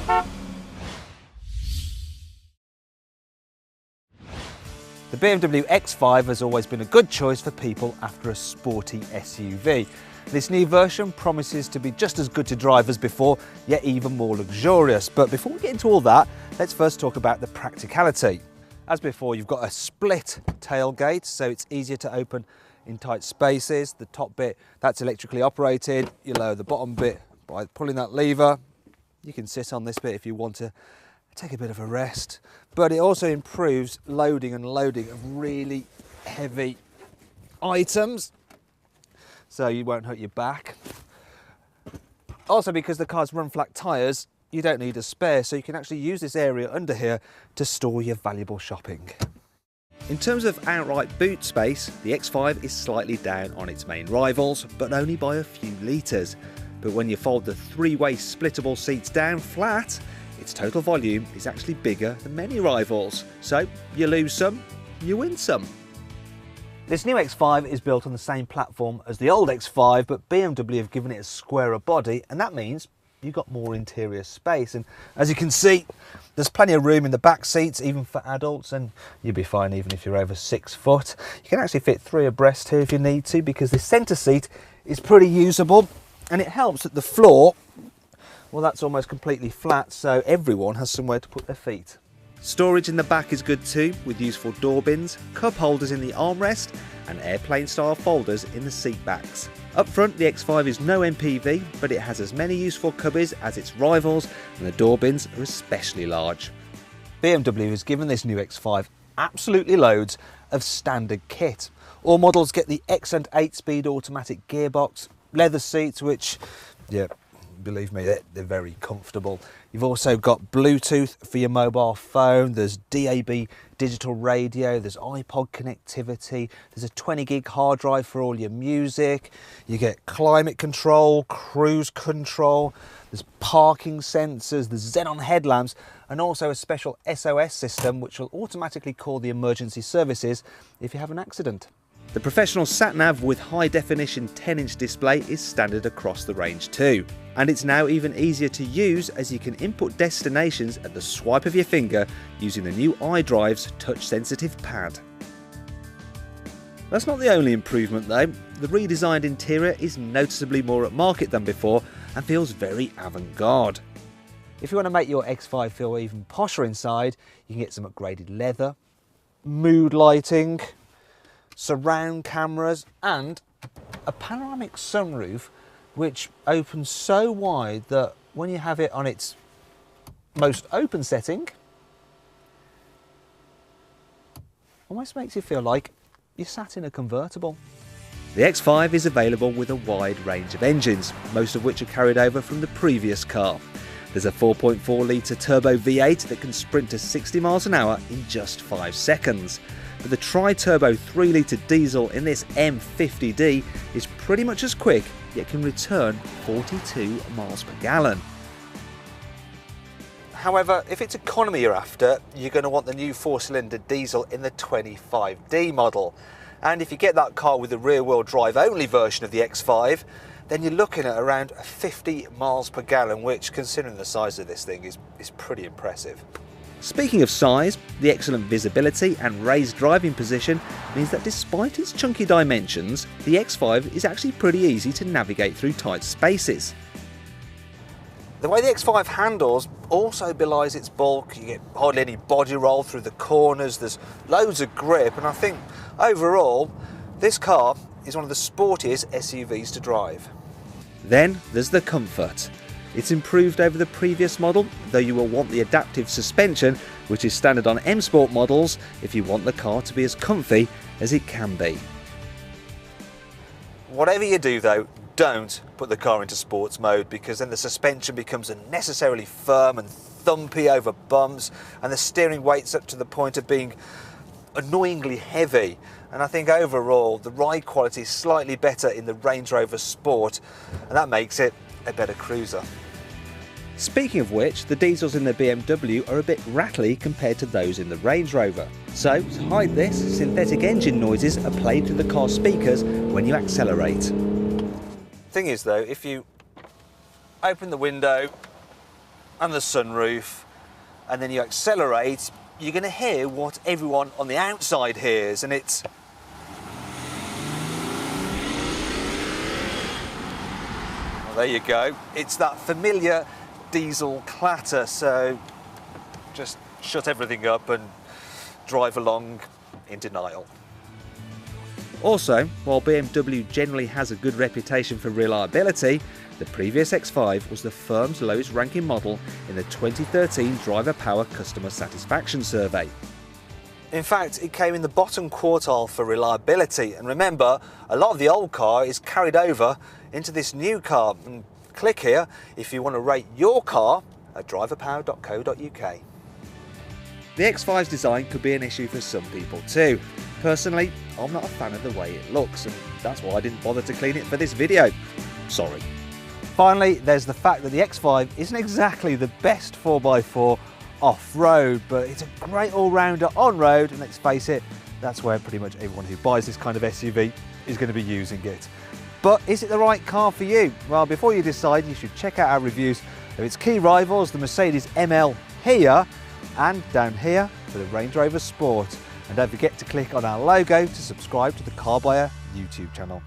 The BMW X5 has always been a good choice for people after a sporty SUV. This new version promises to be just as good to drive as before, yet even more luxurious. But before we get into all that, let's first talk about the practicality. As before, you've got a split tailgate, so it's easier to open in tight spaces. The top bit, that's electrically operated. You lower the bottom bit by pulling that lever. You can sit on this bit if you want to take a bit of a rest, but it also improves loading and unloading of really heavy items, so you won't hurt your back. Also, because the car's run flat tyres, you don't need a spare, so you can actually use this area under here to store your valuable shopping. In terms of outright boot space, the X5 is slightly down on its main rivals, but only by a few litres. But when you fold the three-way splittable seats down flat, its total volume is actually bigger than many rivals. So you lose some, you win some. This new X5 is built on the same platform as the old X5, but BMW have given it a squarer body, and that means you've got more interior space. And as you can see, there's plenty of room in the back seats, even for adults, and you'll be fine even if you're over 6 foot. You can actually fit 3 abreast here if you need to, because the centre seat is pretty usable, and it helps that the floor, well, that's almost completely flat, so everyone has somewhere to put their feet. Storage in the back is good too, with useful door bins, cup holders in the armrest, and airplane style folders in the seat backs. Up front, the X5 is no MPV, but it has as many useful cubbies as its rivals, and the door bins are especially large. BMW has given this new X5 absolutely loads of standard kit. All models get the excellent 8-speed automatic gearbox, leather seats, which, yeah, believe me, they're very comfortable. You've also got Bluetooth for your mobile phone, there's DAB digital radio, there's iPod connectivity, there's a 20 gig hard drive for all your music, you get climate control, cruise control, there's parking sensors, there's xenon headlamps, and also a special SOS system which will automatically call the emergency services if you have an accident. The professional sat-nav with high-definition 10-inch display is standard across the range too. And it's now even easier to use, as you can input destinations at the swipe of your finger using the new iDrive's touch-sensitive pad. That's not the only improvement though. The redesigned interior is noticeably more upmarket than before and feels very avant-garde. If you want to make your X5 feel even posher inside, you can get some upgraded leather, mood lighting, surround cameras, and a panoramic sunroof which opens so wide that when you have it on its most open setting, almost makes you feel like you're sat in a convertible. The X5 is available with a wide range of engines, most of which are carried over from the previous car. There's a 4.4 litre turbo V8 that can sprint to 60 miles an hour in just 5 seconds. But the tri-turbo 3 litre diesel in this M50D is pretty much as quick, yet can return 42 miles per gallon. However, if it's economy you're after, you're going to want the new 4-cylinder diesel in the 25D model. And if you get that car with the rear-wheel drive only version of the X5, then you're looking at around 50 miles per gallon, which, considering the size of this thing, is pretty impressive. Speaking of size, the excellent visibility and raised driving position means that despite its chunky dimensions, the X5 is actually pretty easy to navigate through tight spaces. The way the X5 handles also belies its bulk. You get hardly any body roll through the corners, there's loads of grip, and I think overall this car is one of the sportiest SUVs to drive. Then there's the comfort. It's improved over the previous model, though you will want the adaptive suspension, which is standard on M Sport models, if you want the car to be as comfy as it can be. Whatever you do though, don't put the car into sports mode, because then the suspension becomes unnecessarily firm and thumpy over bumps, and the steering weight's up to the point of being annoyingly heavy. And I think overall the ride quality is slightly better in the Range Rover Sport, and that makes it a better cruiser. Speaking of which, the diesels in the BMW are a bit rattly compared to those in the Range Rover. So, to hide this, synthetic engine noises are played through the car's speakers when you accelerate. Thing is though, if you open the window and the sunroof, and then you accelerate, you're going to hear what everyone on the outside hears, and it's... Well, there you go. It's that familiar diesel clatter, so just shut everything up and drive along in denial. Also, while BMW generally has a good reputation for reliability, the previous X5 was the firm's lowest ranking model in the 2013 Driver Power Customer Satisfaction Survey. In fact, it came in the bottom quartile for reliability, and remember, a lot of the old car is carried over into this new car. And click here if you want to rate your car at driverpower.co.uk. The X5's design could be an issue for some people too. Personally, I'm not a fan of the way it looks, and that's why I didn't bother to clean it for this video. Sorry. Finally, there's the fact that the X5 isn't exactly the best 4x4 off-road, but it's a great all-rounder on-road, and let's face it, that's where pretty much everyone who buys this kind of SUV is going to be using it. But is it the right car for you? Well, before you decide, you should check out our reviews of its key rivals, the Mercedes ML here, and down here for the Range Rover Sport. And don't forget to click on our logo to subscribe to the Car Buyer YouTube channel.